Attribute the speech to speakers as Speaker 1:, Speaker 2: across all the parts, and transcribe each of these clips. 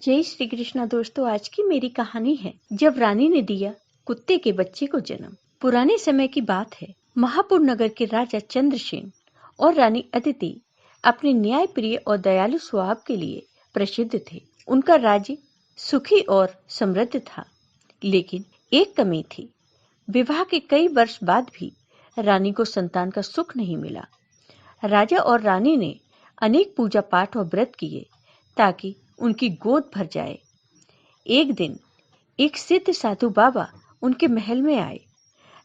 Speaker 1: जय श्री कृष्णा दोस्तों। आज की मेरी कहानी है जब रानी ने दिया कुत्ते के बच्चे को जन्म। पुराने समय की बात है। महापुर नगर के राजा चंद्रसेन और रानी अदिति अपने न्याय प्रिय और दयालु स्वभाव के लिए प्रसिद्ध थे। उनका राज्य सुखी और समृद्ध था, लेकिन एक कमी थी। विवाह के कई वर्ष बाद भी रानी को संतान का सुख नहीं मिला। राजा और रानी ने अनेक पूजा पाठ और व्रत किए ताकि उनकी गोद भर जाए। एक दिन एक सिद्ध साधु बाबा उनके महल में आए।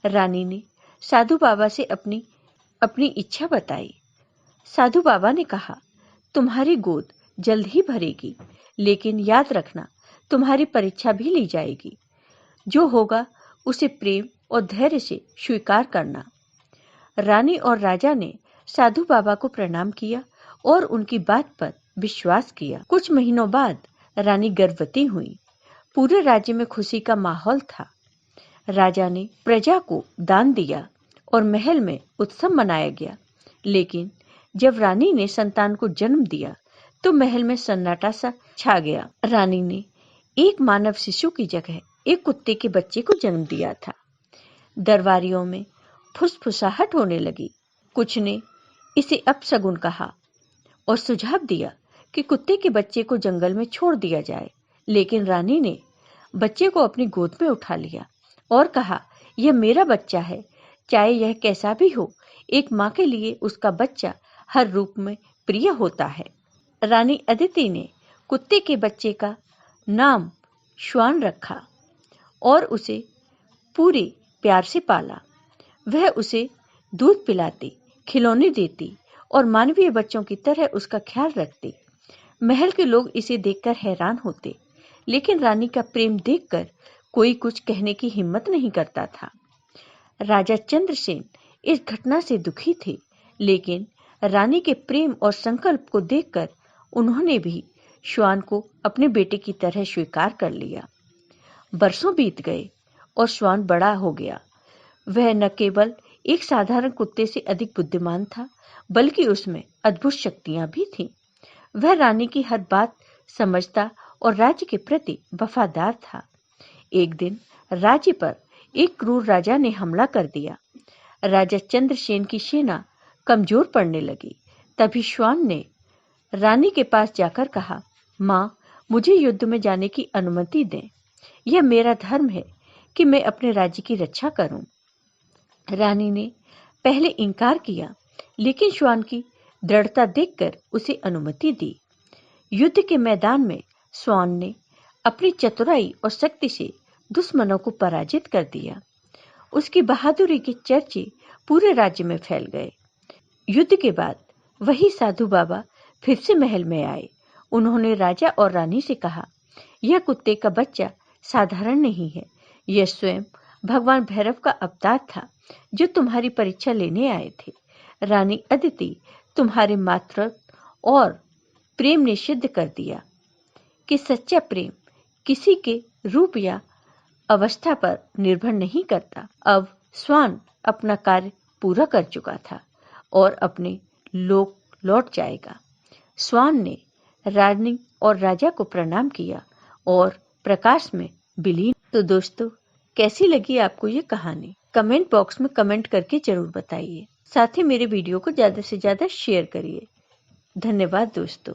Speaker 1: रानी ने साधु बाबा से अपनी इच्छा बताई। साधु बाबा ने कहा, तुम्हारी गोद जल्द ही भरेगी, लेकिन याद रखना तुम्हारी परीक्षा भी ली जाएगी। जो होगा उसे प्रेम और धैर्य से स्वीकार करना। रानी और राजा ने साधु बाबा को प्रणाम किया और उनकी बात पर विश्वास किया। कुछ महीनों बाद रानी गर्भवती हुई। पूरे राज्य में खुशी का माहौल था। राजा ने प्रजा को दान दिया और महल में उत्सव मनाया गया। लेकिन जब रानी ने संतान को जन्म दिया तो महल में सन्नाटा सा छा गया। रानी ने एक मानव शिशु की जगह एक कुत्ते के बच्चे को जन्म दिया था। दरबारियों में फुसफुसाहट होने लगी। कुछ ने इसे अपशगुन कहा और सुझाव दिया कि कुत्ते के बच्चे को जंगल में छोड़ दिया जाए। लेकिन रानी ने बच्चे को अपनी गोद में उठा लिया और कहा, यह मेरा बच्चा है, चाहे यह कैसा भी हो। एक माँ के लिए उसका बच्चा हर रूप में प्रिय होता है। रानी अदिति ने कुत्ते के बच्चे का नाम श्वान रखा और उसे पूरे प्यार से पाला। वह उसे दूध पिलाती, खिलौने देती और मानवीय बच्चों की तरह उसका ख्याल रखती। महल के लोग इसे देखकर हैरान होते, लेकिन रानी का प्रेम देखकर कोई कुछ कहने की हिम्मत नहीं करता था। राजा चंद्रसेन इस घटना से दुखी थे, लेकिन रानी के प्रेम और संकल्प को देखकर उन्होंने भी श्वान को अपने बेटे की तरह स्वीकार कर लिया। बरसों बीत गए और श्वान बड़ा हो गया। वह न केवल एक साधारण कुत्ते से अधिक बुद्धिमान था, बल्कि उसमें अद्भुत शक्तियां भी थीं। वह रानी की हर बात समझता और राज्य के प्रति वफादार था। एक दिन राज्य पर एक क्रूर राजा ने हमला कर दिया। राजा चंद्रसेन की सेना कमजोर पड़ने लगी। तभी श्वान ने रानी के पास जाकर कहा, माँ, मुझे युद्ध में जाने की अनुमति दें। यह मेरा धर्म है कि मैं अपने राज्य की रक्षा करूं। रानी ने पहले इनकार किया, लेकिन श्वान की दृढ़ता देखकर उसे अनुमति दी। युद्ध के मैदान में श्वान ने अपनी चतुराई और शक्ति से दुश्मनों को पराजित कर दिया। उसकी बहादुरी के चर्चे पूरे राज्य में फैल गए। युद्ध के बाद वही साधु बाबा फिर से महल में आए। उन्होंने राजा और रानी से कहा, यह कुत्ते का बच्चा साधारण नहीं है, यह स्वयं भगवान भैरव का अवतार था जो तुम्हारी परीक्षा लेने आए थे। रानी अदिति, तुम्हारे मातृत्व और प्रेम ने सिद्ध कर दिया कि सच्चा प्रेम किसी के रूप या अवस्था पर निर्भर नहीं करता। अब श्वान अपना कार्य पूरा कर चुका था और अपने लोक लौट जाएगा। श्वान ने रानी और राजा को प्रणाम किया और प्रकाश में विलीन। तो दोस्तों, कैसी लगी आपको ये कहानी? कमेंट बॉक्स में कमेंट करके जरूर बताइए। साथ ही मेरे वीडियो को ज़्यादा से ज़्यादा शेयर करिए। धन्यवाद दोस्तों।